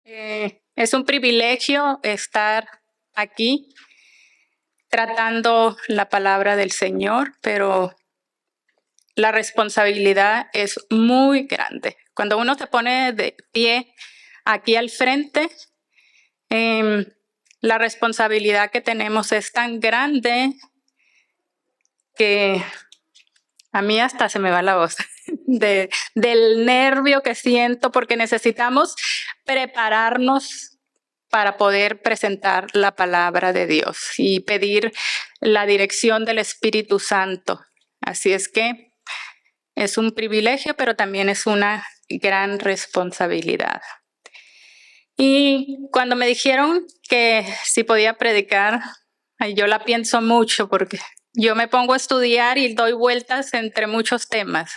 Es un privilegio estar aquí tratando la palabra del Señor, pero la responsabilidad es muy grande. Cuando uno se pone de pie aquí al frente, la responsabilidad que tenemos es tan grande que a mí hasta se me va la voz del nervio que siento, porque necesitamos prepararnos para poder presentar la palabra de Dios y pedir la dirección del Espíritu Santo. Así es que es un privilegio, pero también es una gran responsabilidad. Y cuando me dijeron que si podía predicar, yo la pienso mucho porque yo me pongo a estudiar y doy vueltas entre muchos temas.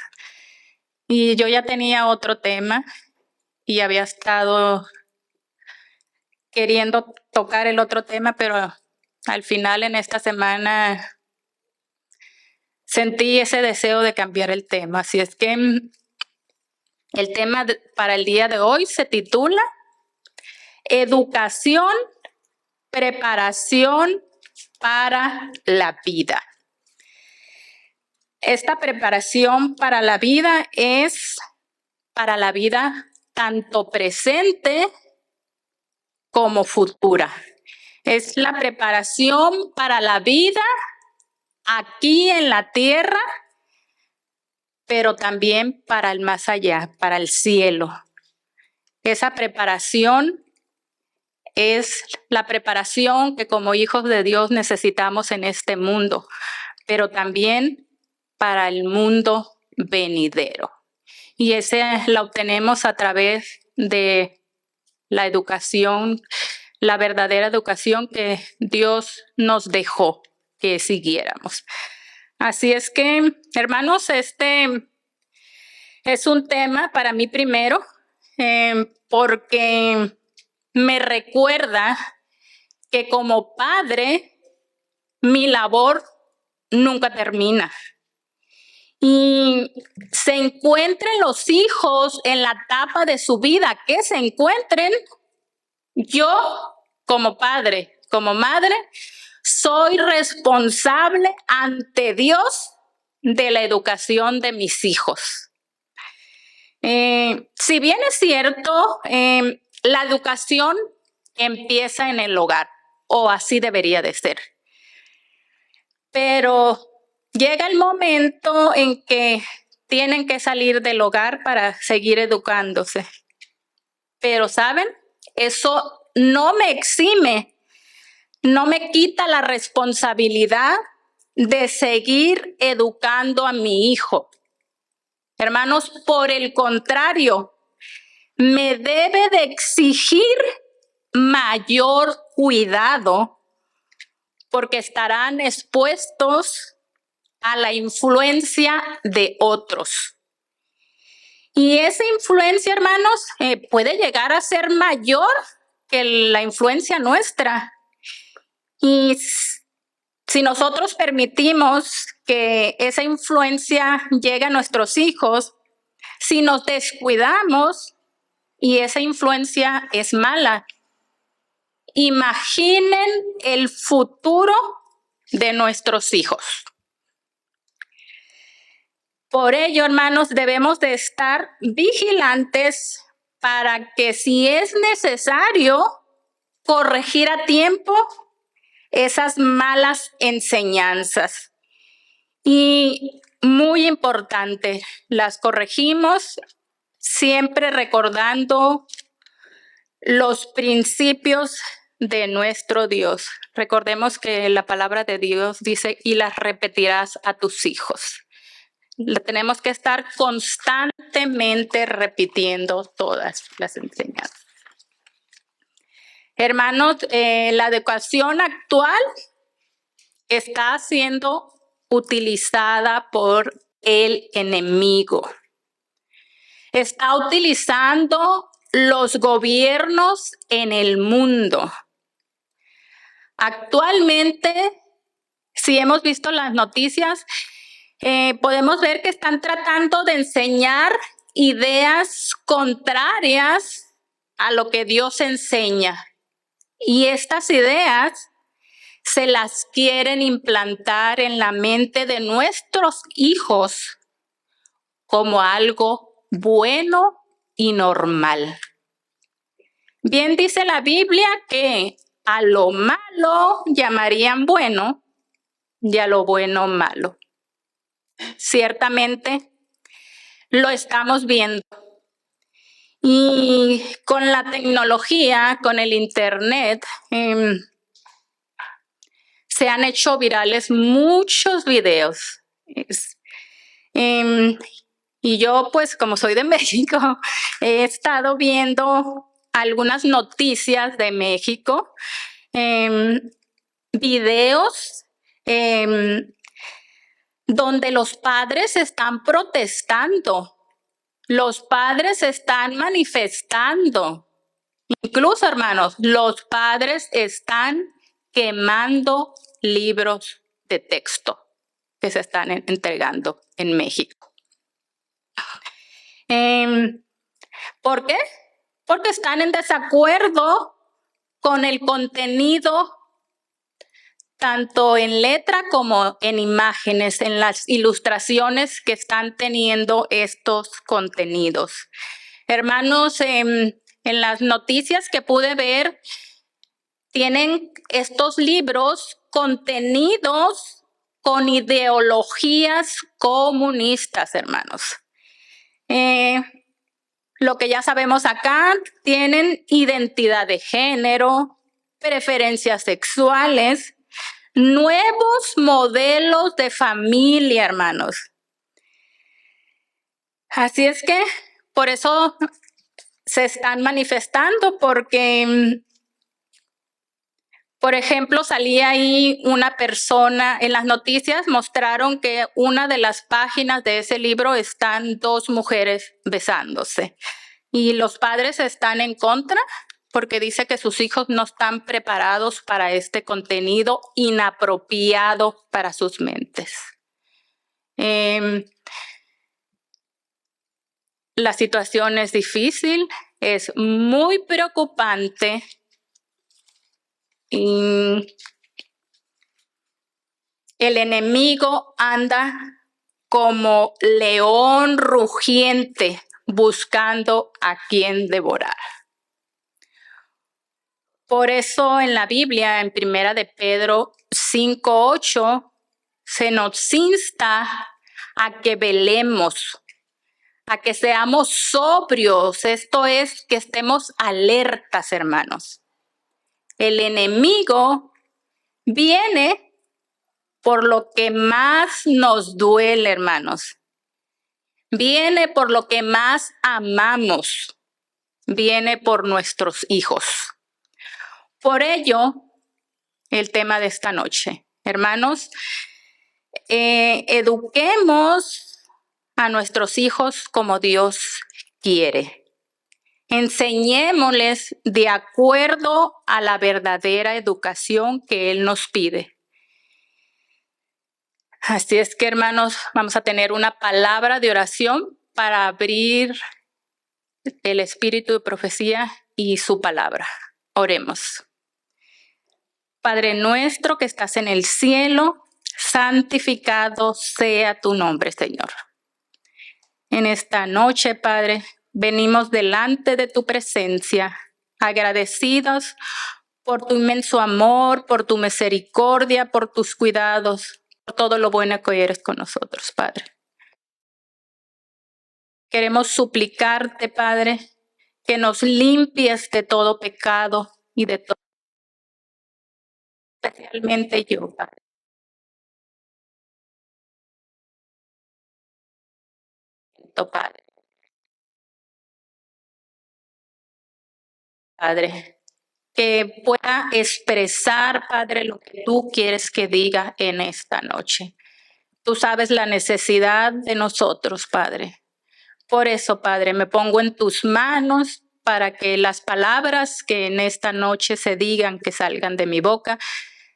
Y yo ya tenía otro tema y había estado queriendo tocar el otro tema, pero al final en esta semana sentí ese deseo de cambiar el tema. Así es que el tema para el día de hoy se titula Educación, preparación para la vida. Esta preparación para la vida es para la vida tanto presente como futura. Es la preparación para la vida aquí en la tierra, pero también para el más allá, para el cielo. Esa preparación es la preparación que como hijos de Dios necesitamos en este mundo, pero también para el mundo venidero. Y esa la obtenemos a través de la educación, la verdadera educación que Dios nos dejó que siguiéramos. Así es que, hermanos, este es un tema para mí primero, porque me recuerda que como padre, mi labor nunca termina. Y se encuentren los hijos en la etapa de su vida que se encuentren, yo como padre, como madre, soy responsable ante Dios de la educación de mis hijos. Si bien es cierto, la educación empieza en el hogar, o así debería de ser. Pero llega el momento en que tienen que salir del hogar para seguir educándose. Pero, ¿saben? Eso no me exime, no me quita la responsabilidad de seguir educando a mi hijo. Hermanos, por el contrario, me debe de exigir mayor cuidado porque estarán expuestos a la influencia de otros. Y esa influencia, hermanos, puede llegar a ser mayor que la influencia nuestra. Y si nosotros permitimos que esa influencia llegue a nuestros hijos, si nos descuidamos y esa influencia es mala, imaginen el futuro de nuestros hijos. Por ello, hermanos, debemos de estar vigilantes para que si es necesario corregir a tiempo esas malas enseñanzas. Y muy importante, las corregimos siempre recordando los principios de nuestro Dios. Recordemos que la palabra de Dios dice, y las repetirás a tus hijos. Tenemos que estar constantemente repitiendo todas las enseñanzas. Hermanos, la educación actual está siendo utilizada por el enemigo. Está utilizando los gobiernos en el mundo. Actualmente, si hemos visto las noticias, podemos ver que están tratando de enseñar ideas contrarias a lo que Dios enseña. Y estas ideas se las quieren implantar en la mente de nuestros hijos como algo bueno y normal. Bien dice la Biblia que a lo malo llamarían bueno y a lo bueno malo. Ciertamente lo estamos viendo. Y con la tecnología, con el internet, se han hecho virales muchos videos. Y yo, pues, como soy de México, he estado viendo algunas noticias de México, videos donde los padres están protestando, los padres están manifestando. Incluso, hermanos, los padres están quemando libros de texto que se están entregando en México. ¿Por qué? Porque están en desacuerdo con el contenido, tanto en letra como en imágenes, en las ilustraciones que están teniendo estos contenidos. Hermanos, en las noticias que pude ver, tienen estos libros contenidos con ideologías comunistas, hermanos. Lo que ya sabemos acá, tienen identidad de género, preferencias sexuales, nuevos modelos de familia, hermanos. Así es que por eso se están manifestando, porque, por ejemplo, salía ahí una persona, en las noticias mostraron que una de las páginas de ese libro están dos mujeres besándose. Y los padres están en contra porque dice que sus hijos no están preparados para este contenido inapropiado para sus mentes. La situación es difícil, es muy preocupante. Y el enemigo anda como león rugiente buscando a quien devorar. Por eso en la Biblia, en Primera de Pedro 5:8, se nos insta a que velemos, a que seamos sobrios. Esto es, que estemos alertas, hermanos. El enemigo viene por lo que más nos duele, hermanos. Viene por lo que más amamos. Viene por nuestros hijos. Por ello, el tema de esta noche. Hermanos, eduquemos a nuestros hijos como Dios quiere. Enseñémosles de acuerdo a la verdadera educación que Él nos pide. Así es que, hermanos, vamos a tener una palabra de oración para abrir el espíritu de profecía y su palabra. Oremos. Padre nuestro que estás en el cielo, santificado sea tu nombre, Señor. En esta noche, Padre, venimos delante de tu presencia, agradecidos por tu inmenso amor, por tu misericordia, por tus cuidados, por todo lo bueno que eres con nosotros, Padre. Queremos suplicarte, Padre, que nos limpies de todo pecado y de todo, especialmente yo, Padre. Padre, que pueda expresar, Padre, lo que tú quieres que diga en esta noche. Tú sabes la necesidad de nosotros, Padre. Por eso, Padre, me pongo en tus manos para que las palabras que en esta noche se digan, que salgan de mi boca,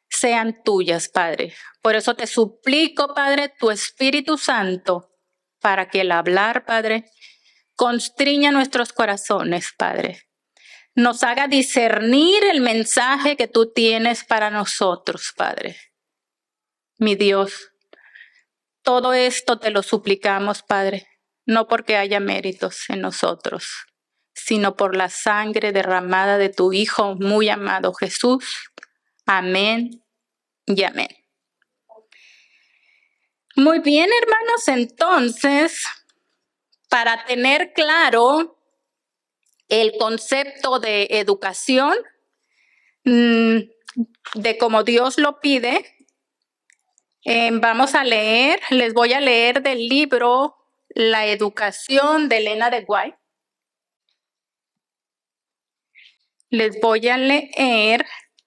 sean tuyas, Padre. Por eso te suplico, Padre, tu Espíritu Santo, para que el hablar, Padre, constriña nuestros corazones, Padre. nos haga discernir el mensaje que tú tienes para nosotros, Padre. Mi Dios, todo esto te lo suplicamos, Padre, no porque haya méritos en nosotros, sino por la sangre derramada de tu Hijo muy amado Jesús. Amén y amén. Muy bien, hermanos, entonces, para tener claro el concepto de educación, de como Dios lo pide, vamos a leer, les voy a leer del libro La Educación de Elena de White. Les voy a leer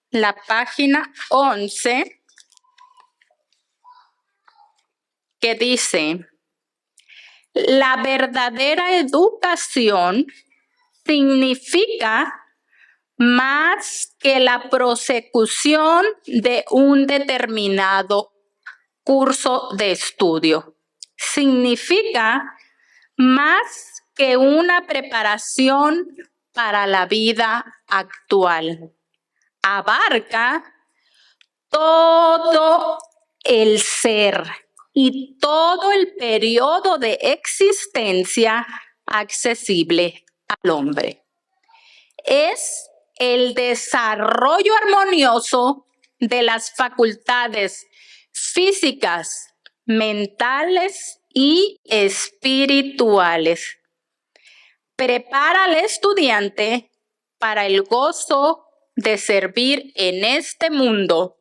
la página 11, que dice: la verdadera educación significa más que la prosecución de un determinado curso de estudio. Significa más que una preparación para la vida actual. Abarca todo el ser y todo el periodo de existencia accesible al hombre. Es el desarrollo armonioso de las facultades físicas, mentales y espirituales. Prepara al estudiante para el gozo de servir en este mundo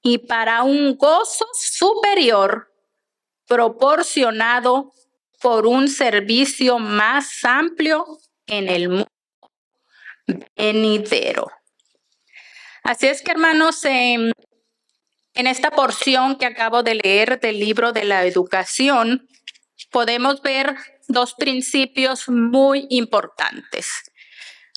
y para un gozo superior proporcionado por un servicio más amplio en el mundo venidero. Así es que, hermanos, en esta porción que acabo de leer del libro de la educación, podemos ver dos principios muy importantes.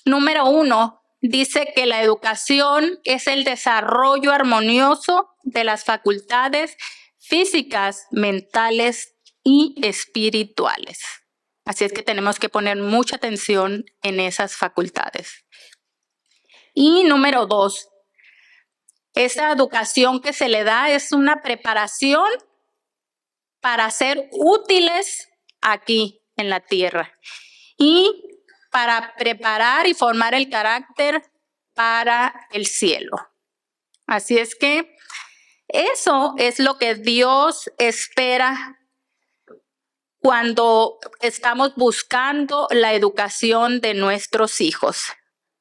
Número 1, dice que la educación es el desarrollo armonioso de las facultades físicas, mentales y espirituales. Así es que tenemos que poner mucha atención en esas facultades. Y número 2, esa educación que se le da es una preparación para ser útiles aquí en la tierra y para preparar y formar el carácter para el cielo. Así es que eso es lo que Dios espera cuando estamos buscando la educación de nuestros hijos,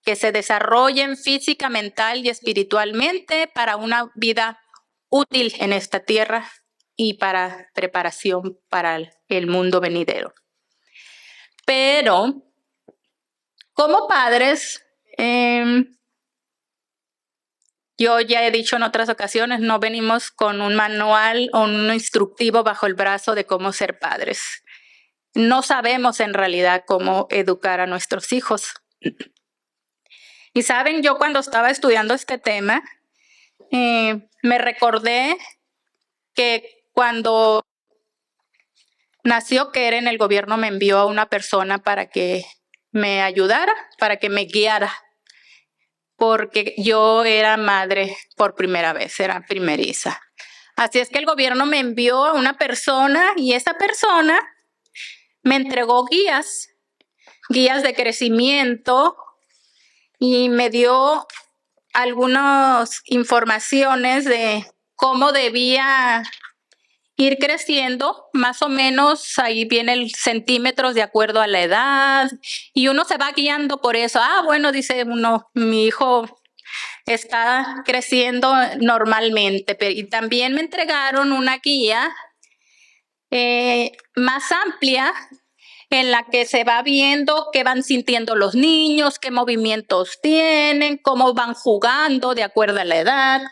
que se desarrollen física, mental y espiritualmente para una vida útil en esta tierra y para preparación para el mundo venidero. Pero como padres, yo ya he dicho en otras ocasiones, no venimos con un manual o un instructivo bajo el brazo de cómo ser padres. No sabemos en realidad cómo educar a nuestros hijos. Y saben, yo cuando estaba estudiando este tema, me recordé que cuando nació Keren, el gobierno me envió a una persona para que me ayudara, para que me guiara, porque yo era madre por primera vez, era primeriza. Así es que el gobierno me envió a una persona y esa persona me entregó guías de crecimiento y me dio algunas informaciones de cómo debía ir creciendo, más o menos ahí vienen centímetros de acuerdo a la edad y uno se va guiando por eso. Bueno, dice uno, mi hijo está creciendo normalmente, y también me entregaron una guía más amplia en la que se va viendo qué van sintiendo los niños, qué movimientos tienen, cómo van jugando de acuerdo a la edad,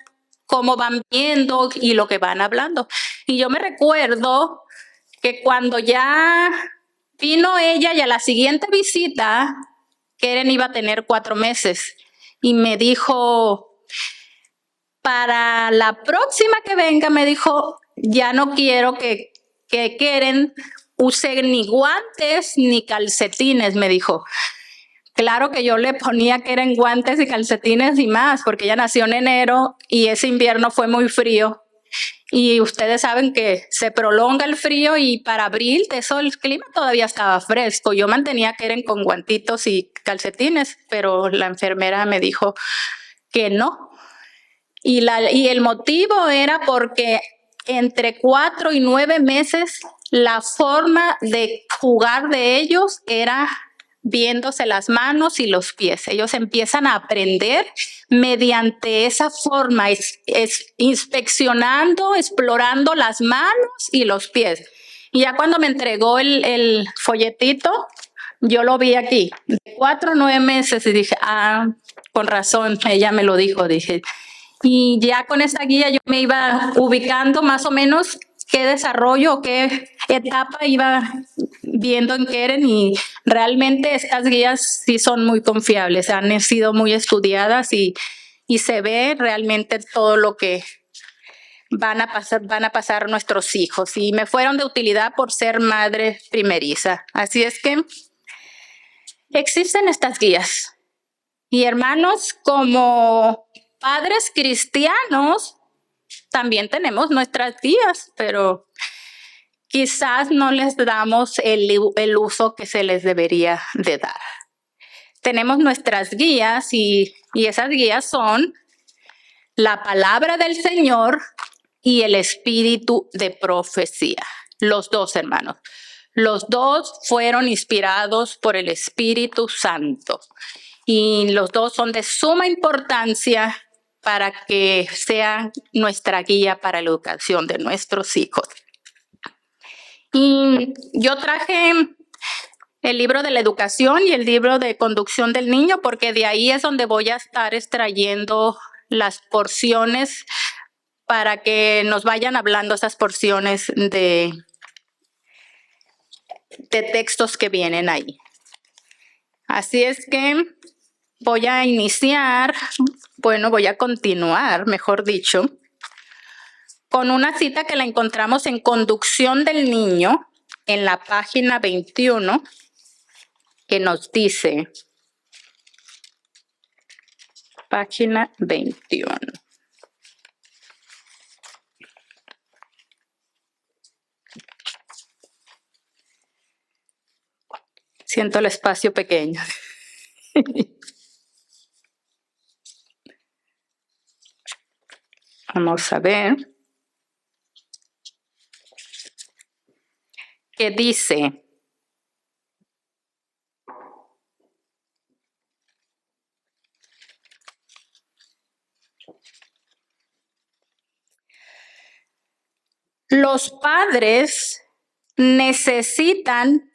cómo van viendo y lo que van hablando. Y yo me recuerdo que cuando ya vino ella y a la siguiente visita, Keren iba a tener 4 meses y me dijo, para la próxima que venga, me dijo, ya no quiero que Keren use ni guantes ni calcetines, me dijo, Claro que yo le ponía que eran guantes y calcetines y más, porque ella nació en enero y ese invierno fue muy frío. Y ustedes saben que se prolonga el frío y para abril, eso el clima todavía estaba fresco. Yo mantenía que eran con guantitos y calcetines, pero la enfermera me dijo que no. Y el motivo era porque entre 4 y 9 meses la forma de jugar de ellos era viéndose las manos y los pies. Ellos empiezan a aprender mediante esa forma, inspeccionando, explorando las manos y los pies. Y ya cuando me entregó el folletito, yo lo vi aquí, de 4 a 9 meses, y dije, con razón, ella me lo dijo, dije. Y ya con esta guía yo me iba ubicando más o menos qué desarrollo, qué etapa iba viendo en Keren, y realmente estas guías sí son muy confiables, han sido muy estudiadas y se ve realmente todo lo que van a pasar nuestros hijos, y me fueron de utilidad por ser madre primeriza. Así es que existen estas guías. Y hermanos, como padres cristianos, también tenemos nuestras guías, pero quizás no les damos el uso que se les debería de dar. Tenemos nuestras guías y esas guías son la palabra del Señor y el espíritu de profecía. Los dos, hermanos. Los dos fueron inspirados por el Espíritu Santo y los dos son de suma importancia para que sean nuestra guía para la educación de nuestros hijos. Y yo traje el libro de la educación y el libro de conducción del niño, porque de ahí es donde voy a estar extrayendo las porciones para que nos vayan hablando esas porciones de textos que vienen ahí. Así es que voy a continuar, mejor dicho, con una cita que la encontramos en Conducción del Niño, en la página 21, que nos dice, página 21. Siento el espacio pequeño. Vamos a ver. Que dice, los padres necesitan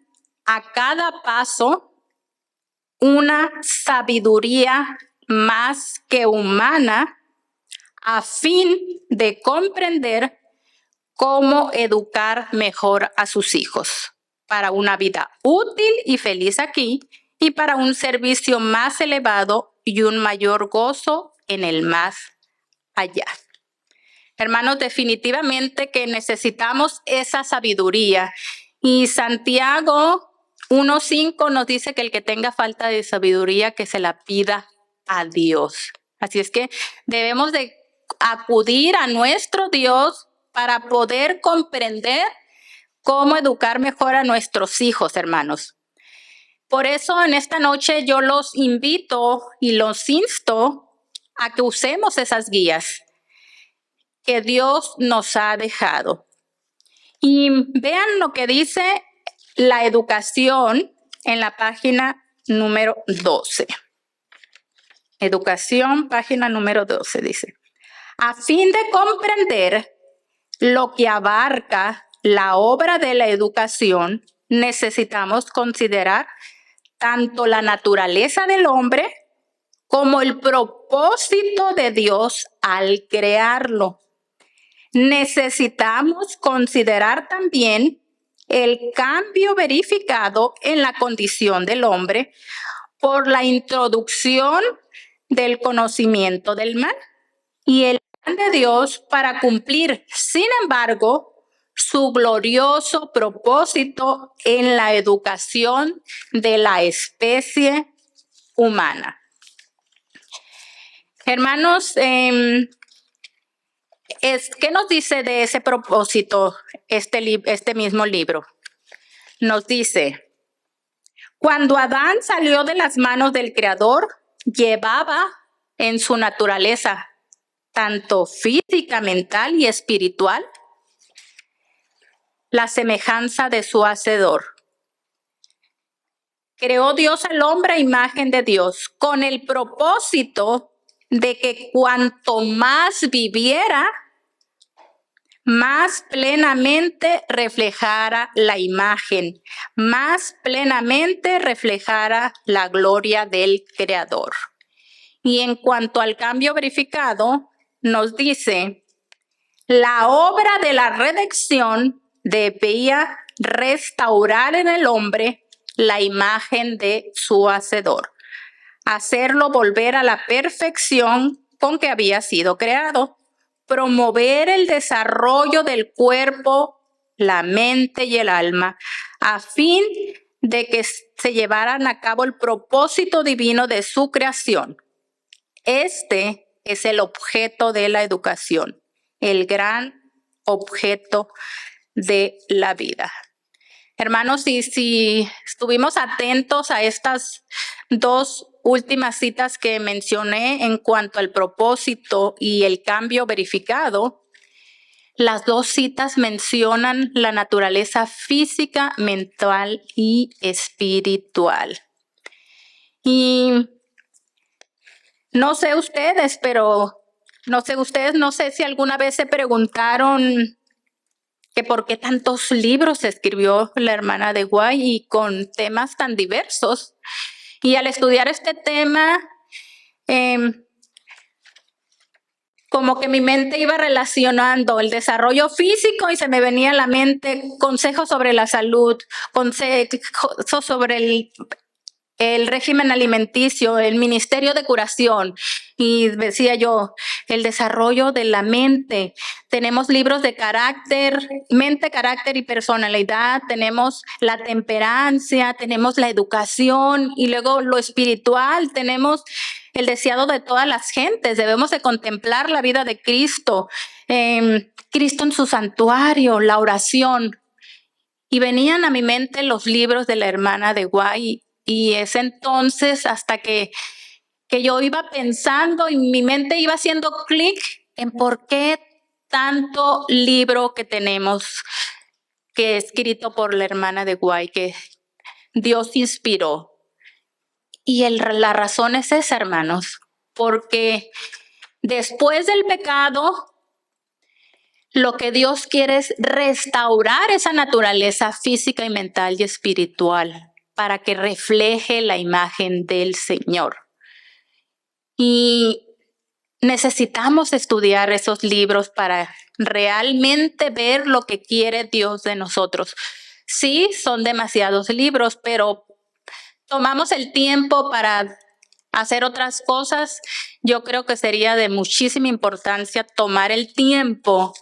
a cada paso una sabiduría más que humana a fin de comprender cómo educar mejor a sus hijos para una vida útil y feliz aquí y para un servicio más elevado y un mayor gozo en el más allá. Hermanos, definitivamente que necesitamos esa sabiduría. Y Santiago 1:5 nos dice que el que tenga falta de sabiduría, que se la pida a Dios. Así es que debemos de acudir a nuestro Dios para poder comprender cómo educar mejor a nuestros hijos, hermanos. Por eso en esta noche yo los invito y los insto a que usemos esas guías que Dios nos ha dejado. Y vean lo que dice la educación en la página número 12. Educación, página número 12, dice: a fin de comprender lo que abarca la obra de la educación, necesitamos considerar tanto la naturaleza del hombre como el propósito de Dios al crearlo. Necesitamos considerar también el cambio verificado en la condición del hombre por la introducción del conocimiento del mal y el plan de Dios para cumplir, sin embargo, su glorioso propósito en la educación de la especie humana. Hermanos, ¿qué nos dice de ese propósito este mismo libro? Nos dice, cuando Adán salió de las manos del Creador, llevaba en su naturaleza, tanto física, mental y espiritual, la semejanza de su Hacedor. Creó Dios al hombre a imagen de Dios, con el propósito de que cuanto más viviera, más plenamente reflejara la imagen, más plenamente reflejara la gloria del Creador. Y en cuanto al cambio verificado, nos dice, la obra de la redención debía restaurar en el hombre la imagen de su Hacedor, hacerlo volver a la perfección con que había sido creado, promover el desarrollo del cuerpo, la mente y el alma, a fin de que se llevaran a cabo el propósito divino de su creación. Este es el objeto de la educación, el gran objeto de la vida. Hermanos, si estuvimos atentos a estas dos últimas citas que mencioné en cuanto al propósito y el cambio verificado, las dos citas mencionan la naturaleza física, mental y espiritual. Y no sé ustedes, no sé si alguna vez se preguntaron que por qué tantos libros escribió la hermana de White y con temas tan diversos. Y al estudiar este tema, como que mi mente iba relacionando el desarrollo físico y se me venía a la mente consejos sobre la salud, consejos sobre el régimen alimenticio, el ministerio de curación. Y decía yo, el desarrollo de la mente. Tenemos libros de carácter, mente, carácter y personalidad. Tenemos la temperancia, tenemos la educación y luego lo espiritual. Tenemos el deseado de todas las gentes. Debemos de contemplar la vida de Cristo. Cristo en su santuario, la oración. Y venían a mi mente los libros de la hermana de White. Y es entonces hasta que yo iba pensando y mi mente iba haciendo clic en por qué tanto libro que tenemos que escrito por la hermana de White, que Dios inspiró. Y la razón es esa, hermanos, porque después del pecado, lo que Dios quiere es restaurar esa naturaleza física y mental y espiritual para que refleje la imagen del Señor. Y necesitamos estudiar esos libros para realmente ver lo que quiere Dios de nosotros. Sí, son demasiados libros, pero tomamos el tiempo para hacer otras cosas. Yo creo que sería de muchísima importancia tomar el tiempo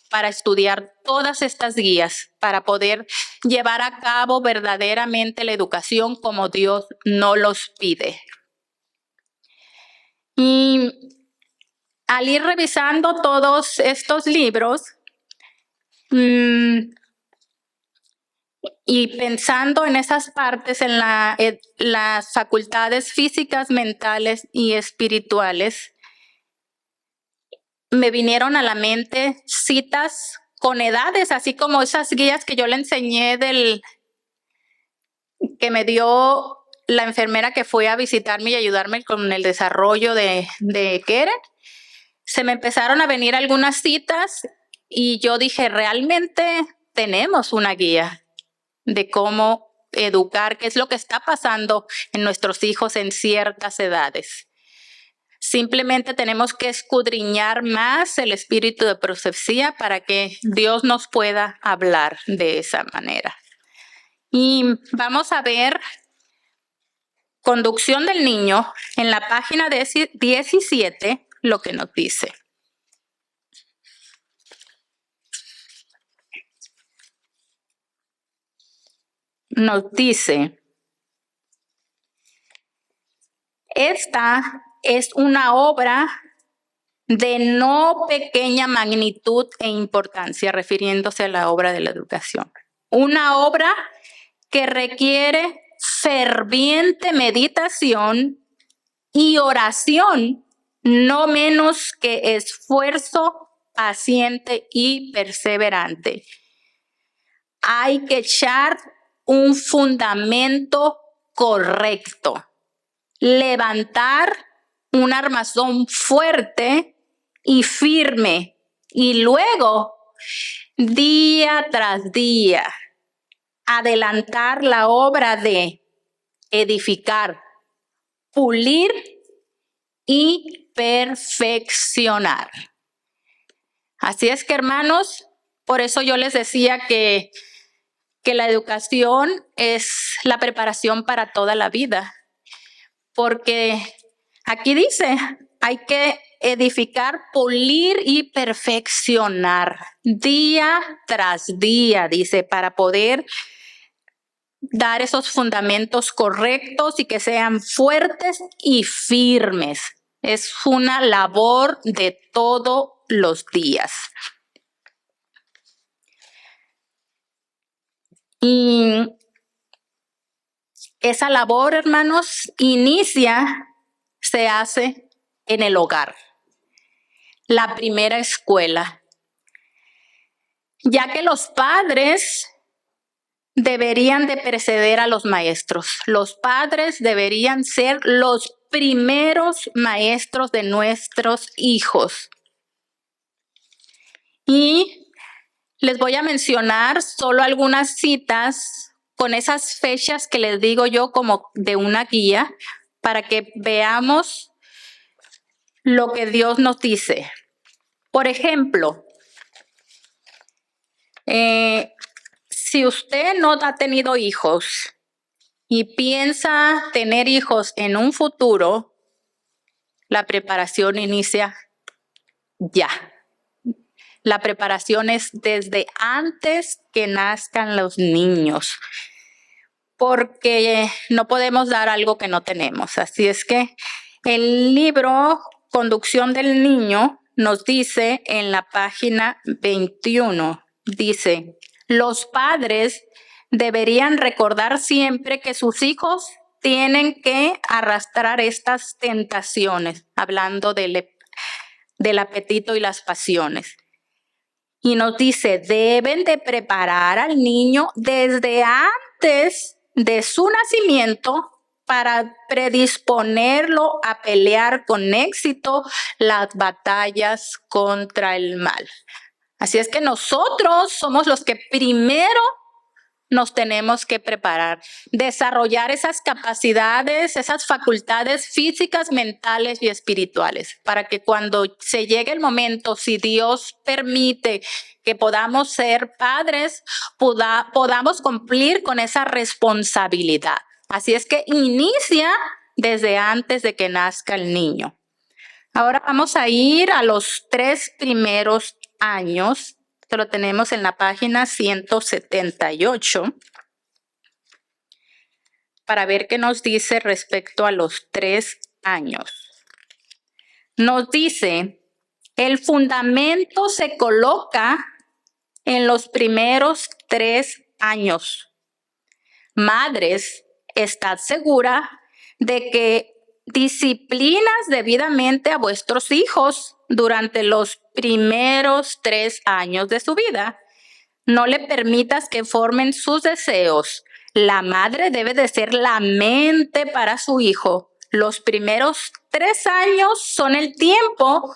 para estudiar todas estas guías, para poder llevar a cabo verdaderamente la educación como Dios nos los pide. Y al ir revisando todos estos libros y pensando en esas partes, en las facultades físicas, mentales y espirituales, me vinieron a la mente citas con edades, así como esas guías que yo le enseñé que me dio la enfermera que fue a visitarme y ayudarme con el desarrollo de Keren. Se me empezaron a venir algunas citas y yo dije, realmente tenemos una guía de cómo educar, qué es lo que está pasando en nuestros hijos en ciertas edades. Simplemente tenemos que escudriñar más el espíritu de profecía para que Dios nos pueda hablar de esa manera. Y vamos a ver conducción del niño en la página 17, lo que nos dice. Nos dice, Esta es una obra de no pequeña magnitud e importancia, refiriéndose a la obra de la educación. Una obra que requiere ferviente meditación y oración, no menos que esfuerzo paciente y perseverante. Hay que echar un fundamento correcto, levantar un armazón fuerte y firme, y luego, día tras día, adelantar la obra de edificar, pulir y perfeccionar. Así es que, hermanos, por eso yo les decía que la educación es la preparación para toda la vida, porque aquí dice, hay que edificar, pulir y perfeccionar día tras día, dice, para poder dar esos fundamentos correctos y que sean fuertes y firmes. Es una labor de todos los días. Y esa labor, hermanos, se hace en el hogar, la primera escuela, ya que los padres deberían de preceder a los maestros. Los padres deberían ser los primeros maestros de nuestros hijos. Y les voy a mencionar solo algunas citas con esas fechas que les digo yo como de una guía para que veamos lo que Dios nos dice. Por ejemplo, si usted no ha tenido hijos y piensa tener hijos en un futuro, la preparación inicia ya. La preparación es desde antes que nazcan los niños, porque no podemos dar algo que no tenemos. Así es que el libro Conducción del Niño nos dice en la página 21, dice, los padres deberían recordar siempre que sus hijos tienen que arrastrar estas tentaciones, hablando del apetito y las pasiones. Y nos dice, deben de preparar al niño desde antes de su nacimiento para predisponerlo a pelear con éxito las batallas contra el mal. Así es que nosotros somos los que primero nos tenemos que preparar, desarrollar esas capacidades, esas facultades físicas, mentales y espirituales, para que cuando se llegue el momento, si Dios permite que podamos ser padres, podamos cumplir con esa responsabilidad. Así es que inicia desde antes de que nazca el niño. Ahora vamos a ir a los 3 primeros años. Esto lo tenemos en la página 178 para ver qué nos dice respecto a los 3 años. Nos dice, el fundamento se coloca en los primeros 3 años. Madres, estad segura de que disciplinas debidamente a vuestros hijos durante los primeros 3 años de su vida. No le permitas que formen sus deseos. La madre debe de ser la mente para su hijo. Los primeros 3 años son el tiempo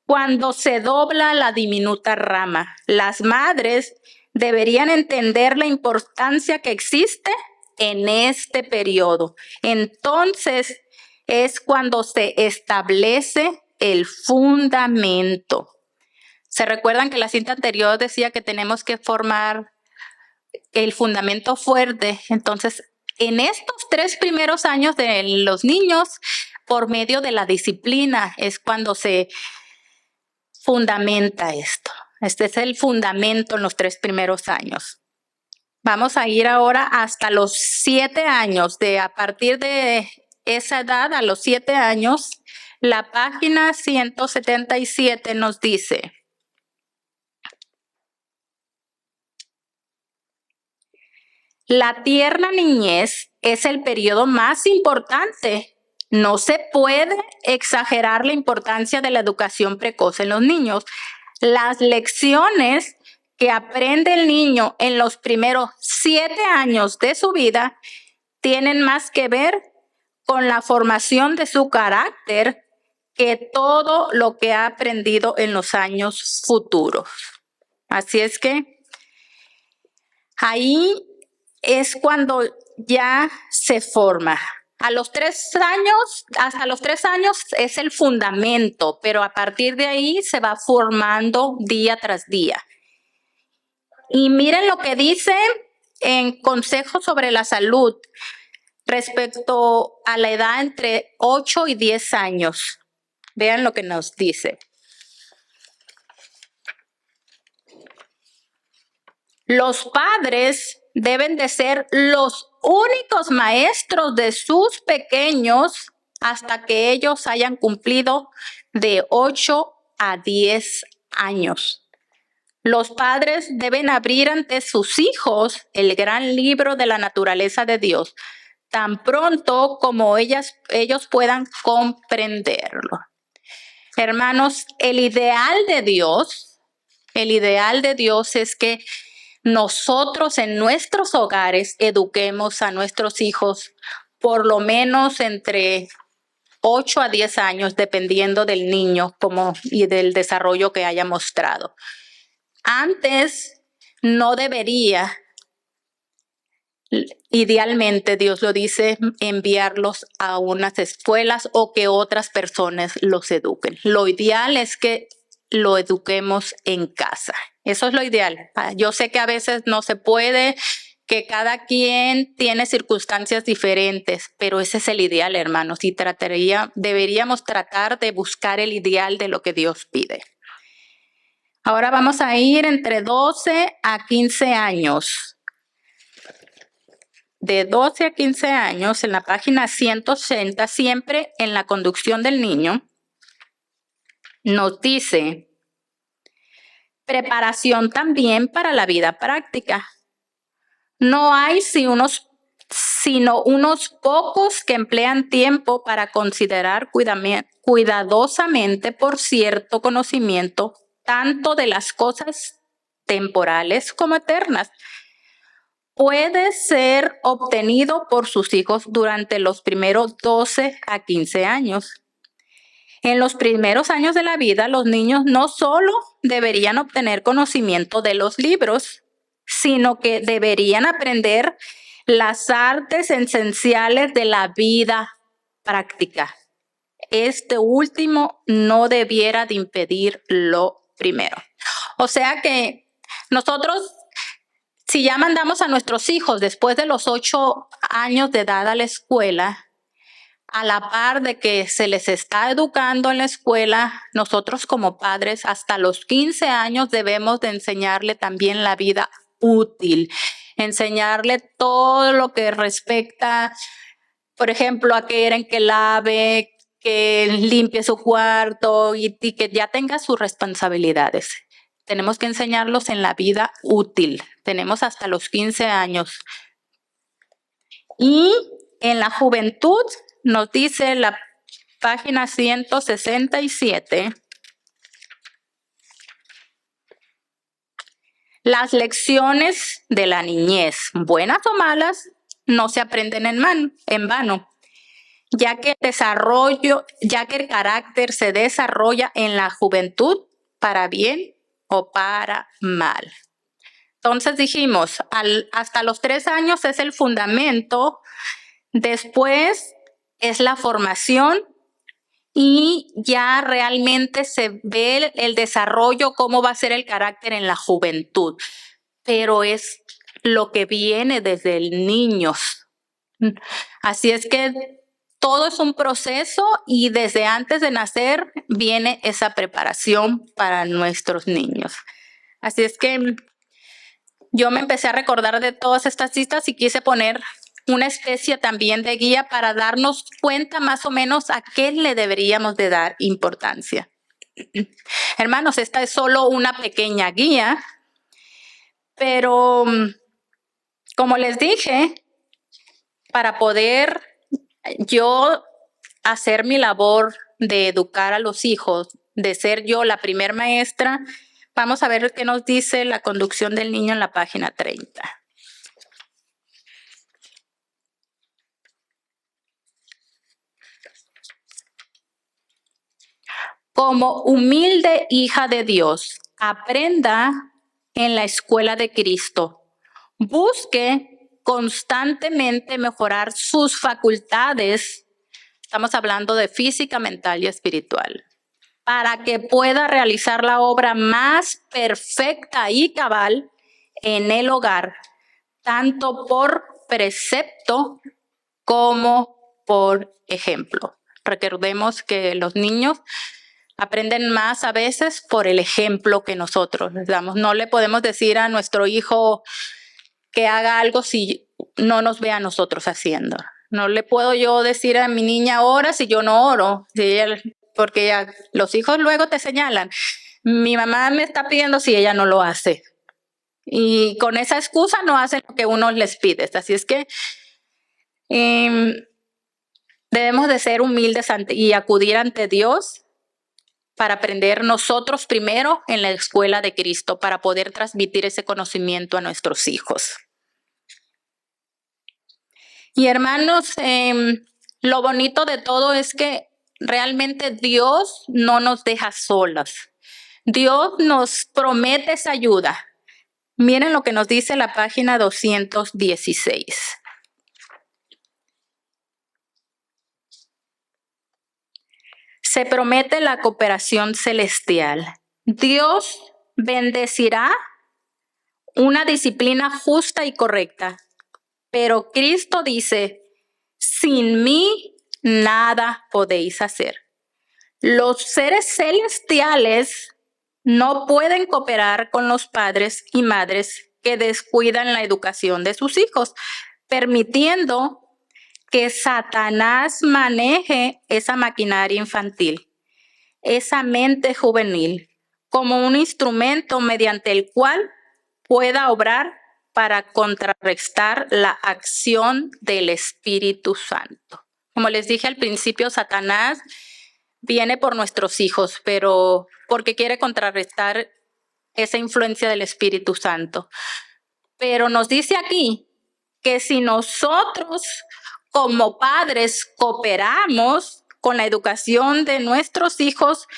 cuando se dobla la diminuta rama. Las madres deberían entender la importancia que existe en este periodo. Entonces es cuando se establece el fundamento. ¿Se recuerdan que la cinta anterior decía que tenemos que formar el fundamento fuerte? Entonces, en estos 3 primeros años de los niños, por medio de la disciplina, es cuando se fundamenta esto. Este es el fundamento en los 3 primeros años. Vamos a ir ahora hasta los 7 años, a partir de esa edad, a los 7 años, la página 177 nos dice: la tierna niñez es el periodo más importante. No se puede exagerar la importancia de la educación precoz en los niños. Las lecciones que aprende el niño en los primeros 7 años de su vida tienen más que ver con la formación de su carácter que todo lo que ha aprendido en los años futuros. Así es que ahí es cuando ya se forma. A los 3 años, hasta los 3 años es el fundamento, pero a partir de ahí se va formando día tras día. Y miren lo que dice en Consejo sobre la Salud respecto a la edad entre 8 y 10 años. Vean lo que nos dice. Los padres deben de ser los únicos maestros de sus pequeños hasta que ellos hayan cumplido de 8 a 10 años. Los padres deben abrir ante sus hijos el gran libro de la naturaleza de Dios, tan pronto como ellos puedan comprenderlo. Hermanos, el ideal de Dios es que nosotros en nuestros hogares eduquemos a nuestros hijos por lo menos entre 8 a 10 años, dependiendo del niño y del desarrollo que haya mostrado. Antes no debería, idealmente Dios lo dice, enviarlos a unas escuelas o que otras personas los eduquen. Lo ideal es que lo eduquemos en casa. Eso es lo ideal. Yo sé que a veces no se puede, que cada quien tiene circunstancias diferentes, pero ese es el ideal, hermanos, y deberíamos tratar de buscar el ideal de lo que Dios pide. Ahora vamos a ir entre 12 a 15 años. De 12 a 15 años, en la página 160, siempre en la conducción del niño, nos dice: preparación también para la vida práctica. No hay sino unos pocos que emplean tiempo para considerar cuidadosamente por cierto conocimiento tanto de las cosas temporales como eternas. Puede ser obtenido por sus hijos durante los primeros 12 a 15 años. En los primeros años de la vida, los niños no solo deberían obtener conocimiento de los libros, sino que deberían aprender las artes esenciales de la vida práctica. Este último no debiera de impedir lo primero. O sea que nosotros, si ya mandamos a nuestros hijos después de los 8 años de edad a la escuela, a la par de que se les está educando en la escuela, nosotros como padres hasta los 15 años debemos de enseñarle también la vida útil, enseñarle todo lo que respecta, por ejemplo, a que quieren que lave, que limpie su cuarto y que ya tenga sus responsabilidades. Tenemos que enseñarlos en la vida útil. Tenemos hasta los 15 años. Y en la juventud nos dice la página 167, las lecciones de la niñez, buenas o malas, no se aprenden en vano, ya que el carácter se desarrolla en la juventud para bien o para mal. Entonces dijimos, hasta los 3 años es el fundamento, después es la formación y ya realmente se ve el desarrollo, cómo va a ser el carácter en la juventud. Pero es lo que viene desde el niño. Así es que todo es un proceso y desde antes de nacer viene esa preparación para nuestros niños. Así es que yo me empecé a recordar de todas estas citas y quise poner una especie también de guía para darnos cuenta más o menos a qué le deberíamos de dar importancia. Hermanos, esta es solo una pequeña guía, pero como les dije, para poder yo hacer mi labor de educar a los hijos, de ser yo la primer maestra, vamos a ver qué nos dice la conducción del niño en la página 30. Como humilde hija de Dios, aprenda en la escuela de Cristo. Busque constantemente mejorar sus facultades. Estamos hablando de física, mental y espiritual, para que pueda realizar la obra más perfecta y cabal en el hogar, tanto por precepto como por ejemplo. Recordemos que los niños aprenden más a veces por el ejemplo que nosotros les damos. No le podemos decir a nuestro hijo que haga algo si no nos ve a nosotros haciendo. No le puedo yo decir a mi niña ora si yo no oro, porque ya los hijos luego te señalan. Mi mamá me está pidiendo si ella no lo hace. Y con esa excusa no hacen lo que uno les pide. Así es que debemos de ser humildes y acudir ante Dios para aprender nosotros primero en la escuela de Cristo, para poder transmitir ese conocimiento a nuestros hijos. Y hermanos, lo bonito de todo es que realmente Dios no nos deja solas. Dios nos promete esa ayuda. Miren lo que nos dice la página 216. Se promete la cooperación celestial. Dios bendecirá una disciplina justa y correcta, pero Cristo dice, sin mí nada podéis hacer. Los seres celestiales no pueden cooperar con los padres y madres que descuidan la educación de sus hijos, permitiendo que Satanás maneje esa maquinaria infantil, esa mente juvenil, como un instrumento mediante el cual pueda obrar para contrarrestar la acción del Espíritu Santo. Como les dije al principio, Satanás viene por nuestros hijos, pero porque quiere contrarrestar esa influencia del Espíritu Santo. Pero nos dice aquí que si nosotros como padres cooperamos con la educación de nuestros hijos,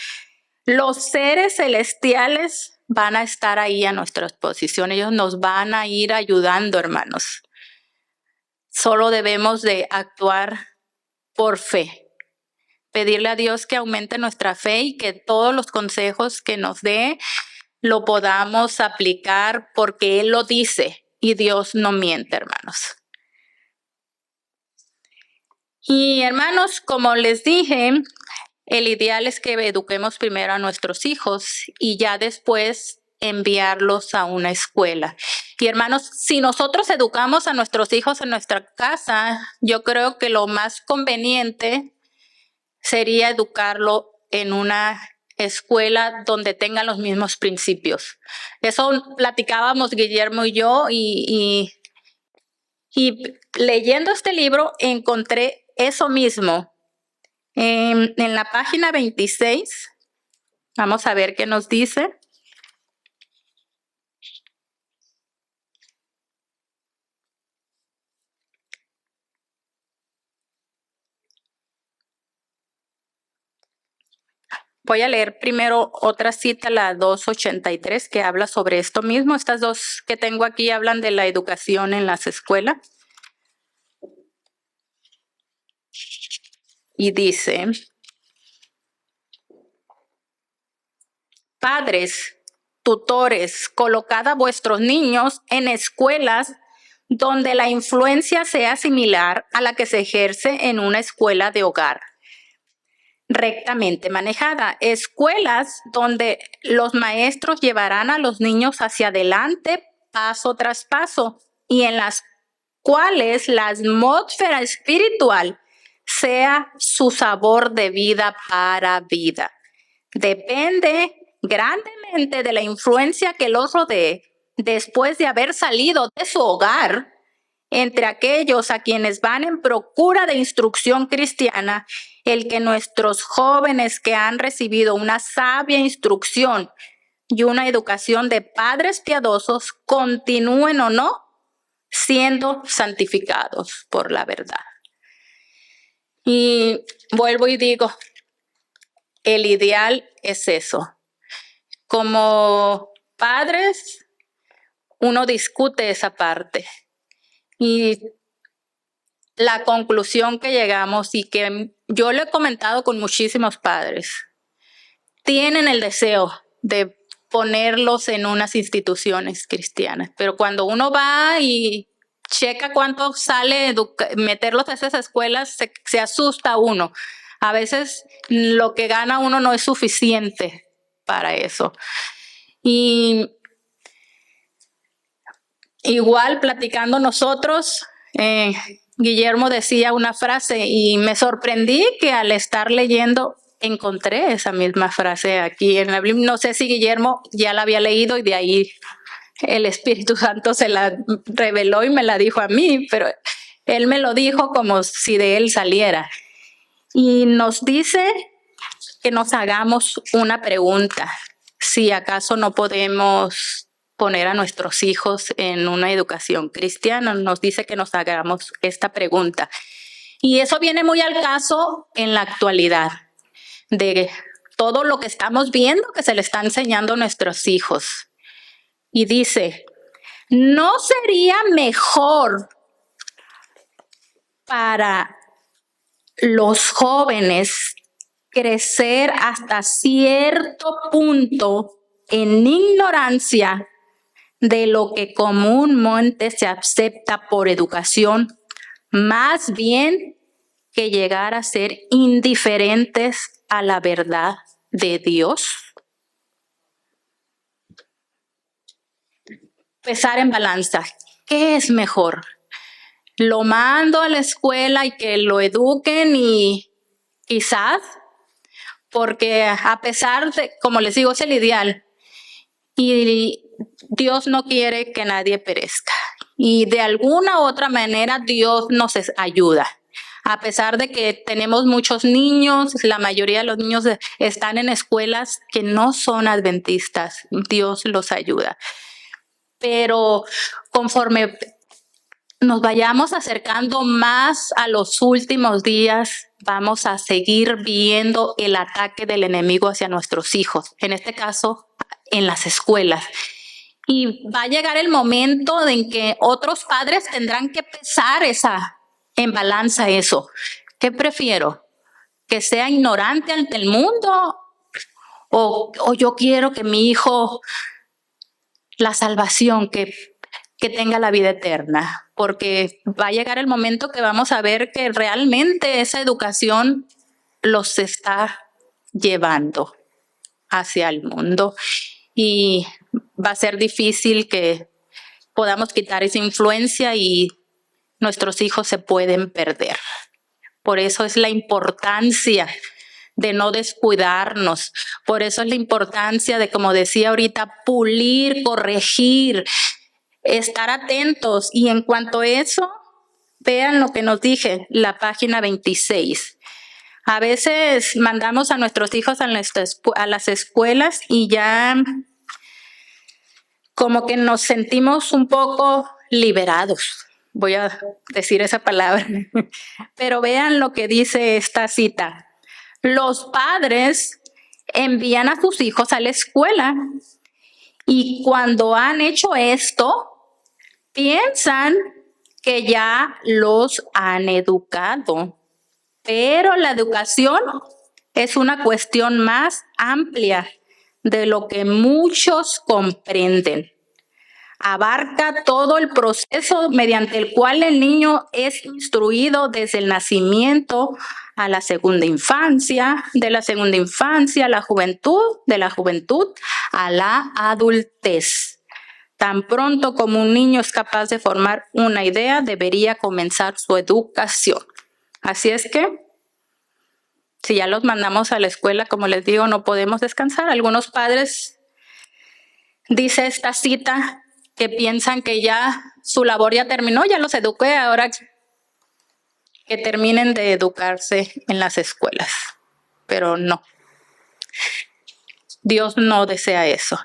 los seres celestiales van a estar ahí a nuestra disposición. Ellos nos van a ir ayudando, hermanos. Solo debemos de actuar por fe. Pedirle a Dios que aumente nuestra fe y que todos los consejos que nos dé lo podamos aplicar porque Él lo dice y Dios no miente, hermanos. Y hermanos, como les dije, el ideal es que eduquemos primero a nuestros hijos y ya después enviarlos a una escuela. Y hermanos, si nosotros educamos a nuestros hijos en nuestra casa, yo creo que lo más conveniente sería educarlo en una escuela donde tengan los mismos principios. Eso platicábamos Guillermo y yo, y leyendo este libro encontré eso mismo. En la página 26, vamos a ver qué nos dice. Voy a leer primero otra cita, la 283, que habla sobre esto mismo. Estas dos que tengo aquí hablan de la educación en las escuelas. Y dice, padres, tutores, colocad a vuestros niños en escuelas donde la influencia sea similar a la que se ejerce en una escuela de hogar rectamente manejada. Escuelas donde los maestros llevarán a los niños hacia adelante paso tras paso y en las cuales la atmósfera espiritual sea su sabor de vida para vida. Depende grandemente de la influencia que los rodee después de haber salido de su hogar. Entre aquellos a quienes van en procura de instrucción cristiana, el que nuestros jóvenes que han recibido una sabia instrucción y una educación de padres piadosos continúen o no siendo santificados por la verdad. Y vuelvo y digo, el ideal es eso. Como padres, uno discute esa parte. Y la conclusión que llegamos, y que yo lo he comentado con muchísimos padres, tienen el deseo de ponerlos en unas instituciones cristianas, pero cuando uno va y checa cuánto sale meterlos a esas escuelas, se asusta uno. A veces lo que gana uno no es suficiente para eso. Y igual platicando nosotros, Guillermo decía una frase y me sorprendí que al estar leyendo encontré esa misma frase aquí en la Biblia. No sé si Guillermo ya la había leído y de ahí el Espíritu Santo se la reveló y me la dijo a mí, pero él me lo dijo como si de él saliera. Y nos dice que nos hagamos una pregunta, si acaso no podemos poner a nuestros hijos en una educación cristiana. Nos dice que nos hagamos esta pregunta. Y eso viene muy al caso en la actualidad, de todo lo que estamos viendo que se le está enseñando a nuestros hijos. Y dice, ¿no sería mejor para los jóvenes crecer hasta cierto punto en ignorancia de lo que comúnmente se acepta por educación, más bien que llegar a ser indiferentes a la verdad de Dios? Pesar en balanza. ¿Qué es mejor? ¿Lo mando a la escuela y que lo eduquen y quizás? Porque a pesar de, como les digo, es el ideal. Y Dios no quiere que nadie perezca. Y de alguna u otra manera Dios nos ayuda. A pesar de que tenemos muchos niños, la mayoría de los niños están en escuelas que no son adventistas. Dios los ayuda. Pero conforme nos vayamos acercando más a los últimos días, vamos a seguir viendo el ataque del enemigo hacia nuestros hijos. En este caso, en las escuelas. Y va a llegar el momento en que otros padres tendrán que pesar en balanza eso. ¿Qué prefiero? ¿Que sea ignorante ante el mundo? ¿O yo quiero que mi hijo, la salvación, que tenga la vida eterna? Porque va a llegar el momento que vamos a ver que realmente esa educación los está llevando hacia el mundo. Y va a ser difícil que podamos quitar esa influencia y nuestros hijos se pueden perder. Por eso es la importancia de no descuidarnos. Por eso es la importancia de, como decía ahorita, pulir, corregir, estar atentos. Y en cuanto a eso, vean lo que nos dije, la página 26. A veces mandamos a nuestros hijos a las escuelas y ya como que nos sentimos un poco liberados. Voy a decir esa palabra. Pero vean lo que dice esta cita. Los padres envían a sus hijos a la escuela y cuando han hecho esto, piensan que ya los han educado. Pero la educación es una cuestión más amplia de lo que muchos comprenden. Abarca todo el proceso mediante el cual el niño es instruido desde el nacimiento a la segunda infancia, de la segunda infancia a la juventud, de la juventud a la adultez. Tan pronto como un niño es capaz de formar una idea, debería comenzar su educación. Así es que, si ya los mandamos a la escuela, como les digo, no podemos descansar. Algunos padres, dice esta cita, que piensan que ya su labor ya terminó, ya los eduqué, ahora que terminen de educarse en las escuelas. Pero no. Dios no desea eso.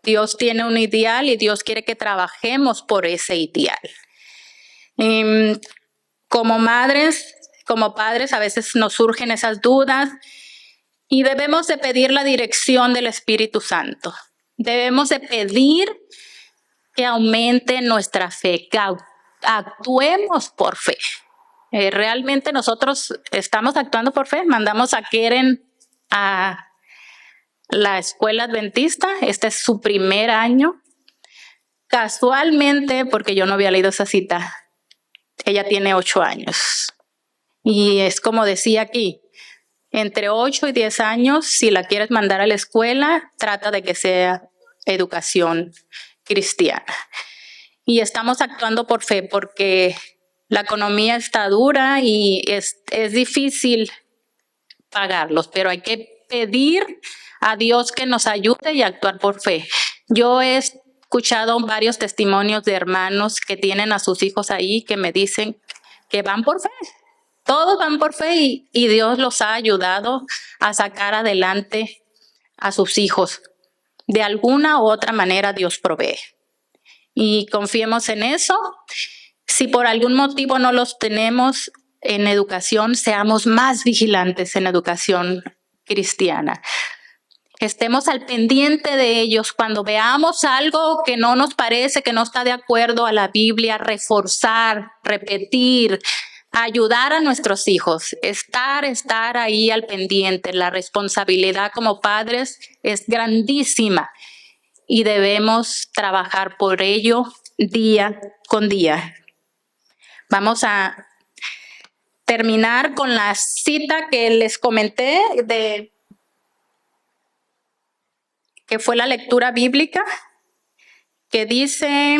Dios tiene un ideal y Dios quiere que trabajemos por ese ideal. Como madres, como padres, a veces nos surgen esas dudas y debemos de pedir la dirección del Espíritu Santo. Debemos de pedir que aumente nuestra fe, que actuemos por fe. Realmente nosotros estamos actuando por fe. Mandamos a Keren a la escuela adventista. Este es su primer año. Casualmente, porque yo no había leído esa cita, ella tiene 8 años. Y es como decía aquí, entre 8 y 10 años, si la quieres mandar a la escuela, trata de que sea educación cristiana. Y estamos actuando por fe porque la economía está dura y es difícil pagarlos, pero hay que pedir a Dios que nos ayude y actuar por fe. Yo he escuchado varios testimonios de hermanos que tienen a sus hijos ahí que me dicen que van por fe. Todos van por fe y Dios los ha ayudado a sacar adelante a sus hijos. De alguna u otra manera Dios provee. Y confiemos en eso. Si por algún motivo no los tenemos en educación, seamos más vigilantes en educación cristiana. Estemos al pendiente de ellos. Cuando veamos algo que no nos parece, que no está de acuerdo a la Biblia, reforzar, repetir, ayudar a nuestros hijos, estar ahí al pendiente. La responsabilidad como padres es grandísima y debemos trabajar por ello día con día. Vamos a terminar con la cita que les comenté que fue la lectura bíblica, que dice,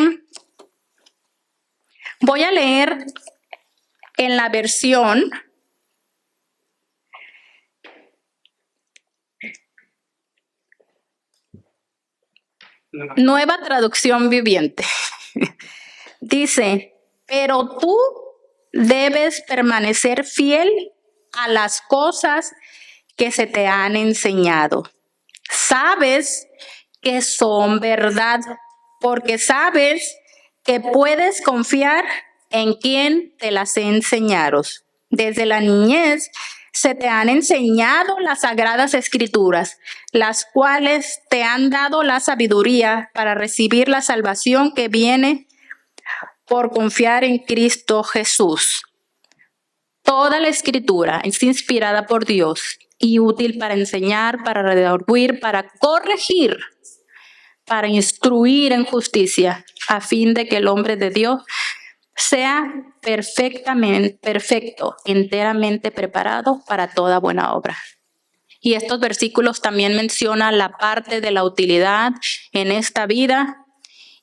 voy a leer en la versión Nueva Traducción Viviente. Dice, pero tú debes permanecer fiel a las cosas que se te han enseñado. Sabes que son verdad, porque sabes que puedes confiar en quien te las enseñaron. Desde la niñez se te han enseñado las sagradas escrituras, las cuales te han dado la sabiduría para recibir la salvación que viene por confiar en Cristo Jesús. Toda la escritura es inspirada por Dios y útil para enseñar, para redarguir, para corregir, para instruir en justicia, a fin de que el hombre de Dios sea perfecto, enteramente preparado para toda buena obra. Y estos versículos también mencionan la parte de la utilidad en esta vida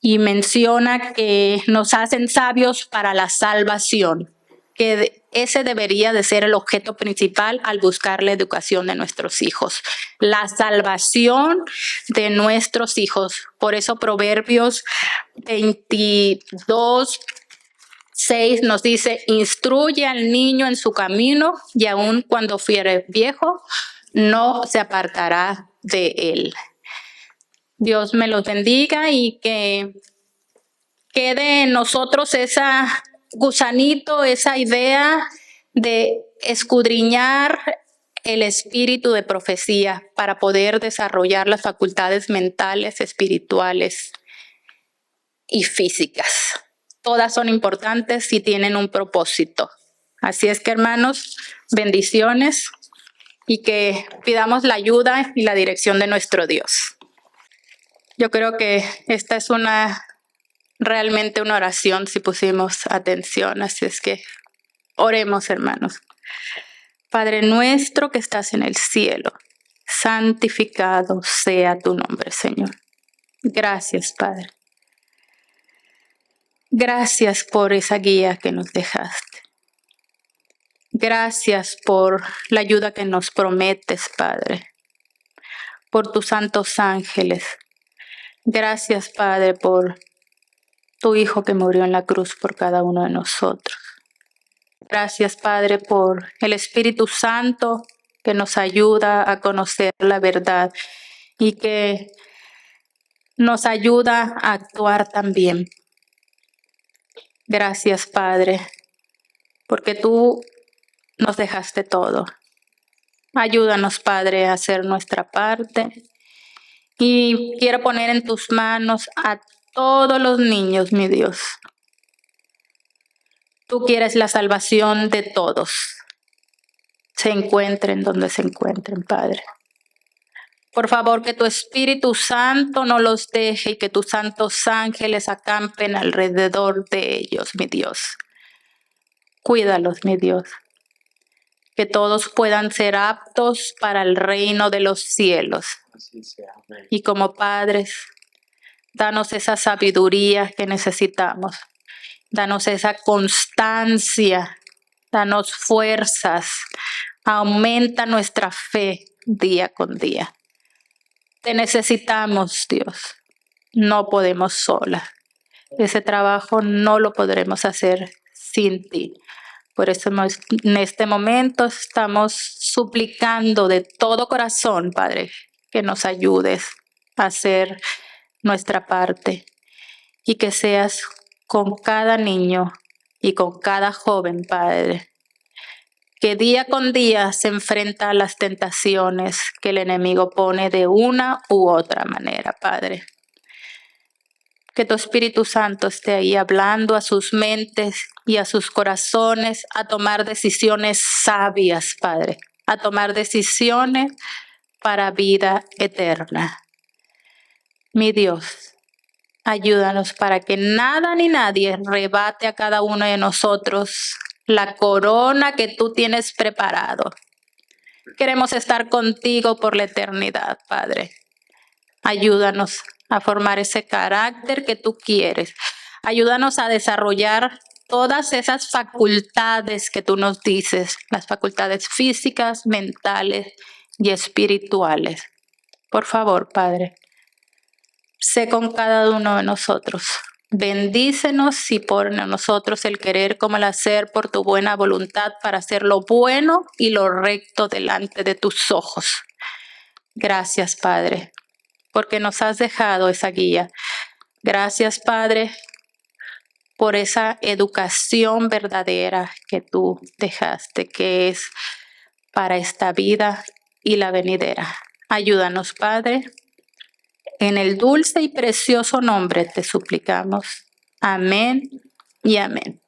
y menciona que nos hacen sabios para la salvación, que ese debería de ser el objeto principal al buscar la educación de nuestros hijos, la salvación de nuestros hijos. Por eso Proverbios 22:6 nos dice, instruye al niño en su camino y aun cuando fuere viejo, no se apartará de él. Dios me los bendiga y que quede en nosotros esa gusanito, esa idea de escudriñar el espíritu de profecía para poder desarrollar las facultades mentales, espirituales y físicas. Todas son importantes y tienen un propósito. Así es que, hermanos, bendiciones y que pidamos la ayuda y la dirección de nuestro Dios. Yo creo que esta es realmente una oración si pusimos atención, así es que oremos, hermanos. Padre nuestro que estás en el cielo, santificado sea tu nombre, Señor. Gracias, Padre. Gracias por esa guía que nos dejaste. Gracias por la ayuda que nos prometes, Padre, por tus santos ángeles. Gracias, Padre, por tu Hijo que murió en la cruz por cada uno de nosotros. Gracias, Padre, por el Espíritu Santo que nos ayuda a conocer la verdad y que nos ayuda a actuar también. Gracias, Padre, porque tú nos dejaste todo. Ayúdanos, Padre, a hacer nuestra parte. Y quiero poner en tus manos a todos los niños, mi Dios. Tú quieres la salvación de todos. Se encuentren donde se encuentren, Padre. Por favor, que tu Espíritu Santo no los deje y que tus santos ángeles acampen alrededor de ellos, mi Dios. Cuídalos, mi Dios. Que todos puedan ser aptos para el reino de los cielos. Así sea. Amén. Y como padres, danos esa sabiduría que necesitamos. Danos esa constancia. Danos fuerzas. Aumenta nuestra fe día con día. Te necesitamos, Dios. No podemos sola. Ese trabajo no lo podremos hacer sin ti. Por eso en este momento estamos suplicando de todo corazón, Padre, que nos ayudes a hacer nuestra parte y que seas con cada niño y con cada joven, Padre, que día con día se enfrenta a las tentaciones que el enemigo pone de una u otra manera, Padre. Que tu Espíritu Santo esté ahí hablando a sus mentes y a sus corazones a tomar decisiones sabias, Padre, a tomar decisiones para vida eterna. Mi Dios, ayúdanos para que nada ni nadie rebate a cada uno de nosotros la corona que tú tienes preparado. Queremos estar contigo por la eternidad, Padre. Ayúdanos a formar ese carácter que tú quieres. Ayúdanos a desarrollar todas esas facultades que tú nos dices, las facultades físicas, mentales y espirituales. Por favor, Padre, sé con cada uno de nosotros. Bendícenos y pon en nosotros el querer como el hacer por tu buena voluntad para hacer lo bueno y lo recto delante de tus ojos. Gracias, Padre, porque nos has dejado esa guía. Gracias, Padre, por esa educación verdadera que tú dejaste, que es para esta vida y la venidera. Ayúdanos, Padre. En el dulce y precioso nombre te suplicamos. Amén y amén.